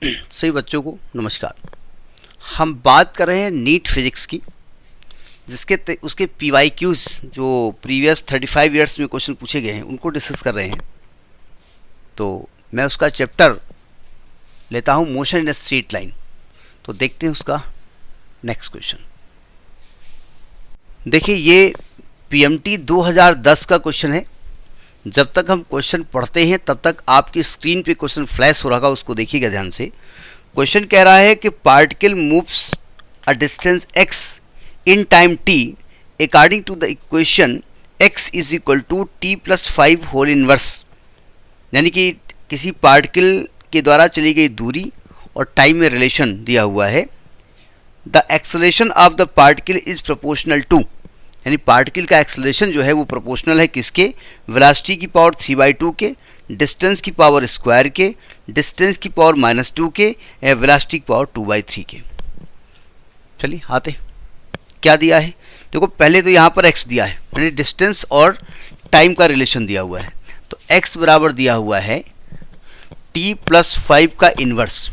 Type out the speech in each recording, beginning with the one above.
सभी बच्चों को नमस्कार। हम बात कर रहे हैं नीट फिजिक्स की, जिसके उसके PYQs जो प्रीवियस 35 ईयर्स में क्वेश्चन पूछे गए हैं उनको डिस्कस कर रहे हैं। तो मैं उसका चैप्टर लेता हूं मोशन इन स्ट्रेट लाइन। तो देखते हैं उसका नेक्स्ट क्वेश्चन। देखिए, ये PMT 2010 का क्वेश्चन है। जब तक हम क्वेश्चन पढ़ते हैं तब तक आपकी स्क्रीन पे क्वेश्चन फ्लैश हो रहा, उसको देखिएगा ध्यान से। क्वेश्चन कह रहा है कि particle moves a distance x in time t according to the equation x is equal to t+5 whole inverse. यानी कि किसी पार्टिकल के द्वारा चली गई दूरी और टाइम में रिलेशन दिया हुआ है। The acceleration of the particle is proportional to, यानी पार्टिकल का एक्सेलरेशन जो है वो प्रोपोर्शनल है किसके? वेलोसिटी की पावर 3/2 के, डिस्टेंस की पावर स्क्वायर के, डिस्टेंस की पावर -2 के, या वेलोसिटी की पावर 2/3 के। चलिए आते क्या दिया है। देखो, पहले तो यहाँ पर x दिया है, यानी डिस्टेंस और टाइम का रिलेशन दिया हुआ है। तो x बराबर दिया हुआ है t+5 का इन्वर्स।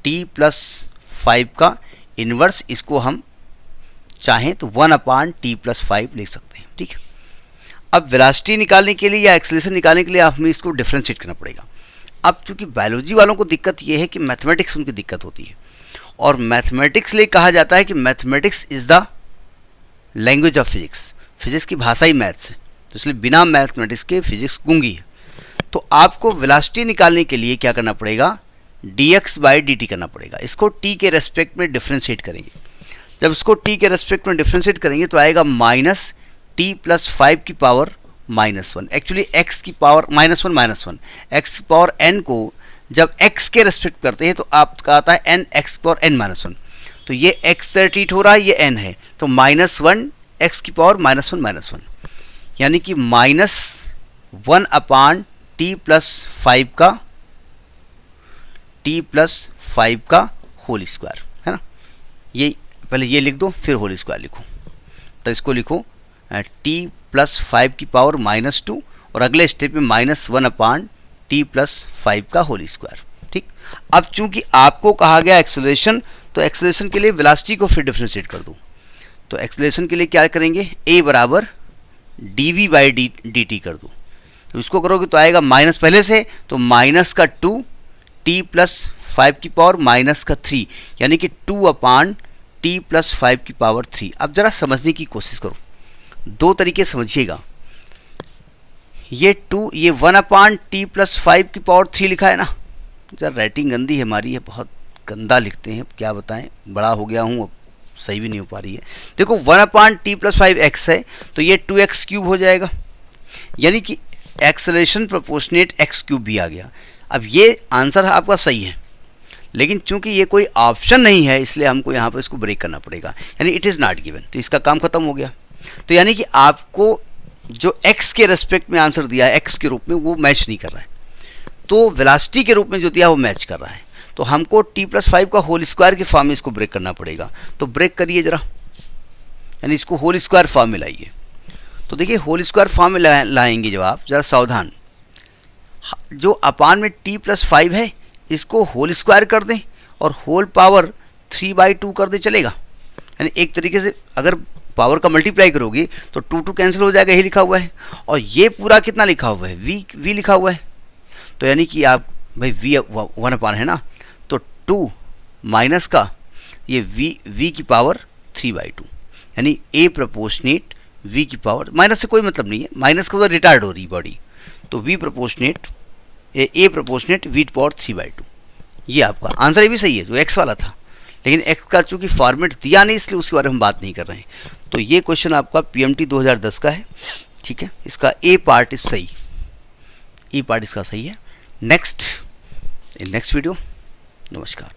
t+5 का इन्वर्स, इसको हम चाहें तो 1/t+5 लिख सकते हैं। ठीक है। अब वेलोसिटी निकालने के लिए या एक्सेलरेशन निकालने के लिए हमें इसको डिफरेंशिएट करना पड़ेगा। अब चूंकि बायोलॉजी वालों को दिक्कत ये है कि मैथमेटिक्स उनकी दिक्कत होती है, और मैथमेटिक्स लिए कहा जाता है कि mathematics is the language of physics. Physics की भाषा ही मैथ्स है, तो इसलिए बिना मैथमेटिक्स के फिजिक्स गूंगी है। तो आपको वेलोसिटी निकालने के लिए क्या करना पड़ेगा? dx/dt करना पड़ेगा। इसको t के रेस्पेक्ट में डिफरेंशिएट करेंगे। जब इसको t के रेस्पेक्ट में डिफरेंशिएट करेंगे तो आएगा -t+5 की पावर -1। एक्चुअली x की पावर -1 x की पावर n को जब x के रेस्पेक्ट करते हैं तो आपका आता है n x की पावर n-1। तो ये x से ट्रीट हो रहा है, ये n है, तो -1 x की पावर -1, यानी कि -1/t+5 का होल स्क्वायर, है ना। ये पहले ये लिख दो, फिर होल स्क्वायर लिखो। तो इसको लिखो t+5 की पावर -2, और अगले स्टेप में -1/t+5 का होल स्क्वायर। ठीक। अब चूंकि आपको कहा गया एक्सेलरेशन, तो एक्सेलरेशन के लिए वेलोसिटी को फिर डिफरेंशिएट कर दो। तो एक्सेलरेशन के लिए क्या करेंगे? a बराबर dv/dt कर दो। तो इसको करोगे तो आएगा माइनस, पहले से तो -2 t+5 की पावर -3, यानी कि 2/t+5 की पावर 3। अब जरा समझने की कोशिश करो, दो तरीके समझिएगा। ये 1/t+5 की पावर 3 लिखा है ना। जरा राइटिंग गंदी है हमारी, है बहुत गंदा लिखते हैं, क्या बताएं, बड़ा हो गया हूँ, अब सही भी नहीं हो पा रही है। देखो 1/t+5 x है, तो ये 2x³ हो जाएगा, यानी कि एक्सेलरेशन प्रोपोर्शनेट x³ भी आ गया। अब ये आंसर आपका सही है, लेकिन चूंकि ये कोई ऑप्शन नहीं है, इसलिए हमको यहाँ पर इसको ब्रेक करना पड़ेगा, यानी इट इज़ नॉट गिवन। तो इसका काम खत्म हो गया। तो यानी कि आपको जो x के रेस्पेक्ट में आंसर दिया है x के रूप में, वो मैच नहीं कर रहा है, तो वेलोसिटी के रूप में जो दिया वो मैच कर रहा है। तो हमको t+5 का होल स्क्वायर के फॉर्म में इसको ब्रेक करना पड़ेगा। तो ब्रेक करिए जरा, यानी इसको होल स्क्वायर फॉर्म में लाइए। तो देखिए, होल स्क्वायर फॉर्म में लाएंगे जब आप, जरा सावधान, जो अपान में t+5 है इसको होल स्क्वायर कर दें और होल पावर 3/2 कर दें, चलेगा। यानी एक तरीके से अगर पावर का मल्टीप्लाई करोगे तो 2 कैंसिल हो जाएगा, यही लिखा हुआ है। और ये पूरा कितना लिखा हुआ है? v लिखा हुआ है। तो यानी कि आप भाई v 1/, है ना, तो 2 माइनस का ये v की पावर 3/2, यानी a प्रोपोर्शनेट v की पावर, माइनस से कोई मतलब नहीं है, माइनस का मतलब रिटार्ड हो रही बॉडी, तो a प्रोपोर्शनेट v की पावर 3/2। ये आपका आंसर ये भी सही है जो x वाला था, लेकिन x का चूंकि फॉर्मेट दिया नहीं इसलिए उसके बारे में हम बात नहीं कर रहे हैं। तो ये क्वेश्चन आपका PMT 2010 का है। ठीक है, इसका ए पार्ट इज सही, ए पार्ट इसका सही है। नेक्स्ट वीडियो, नमस्कार।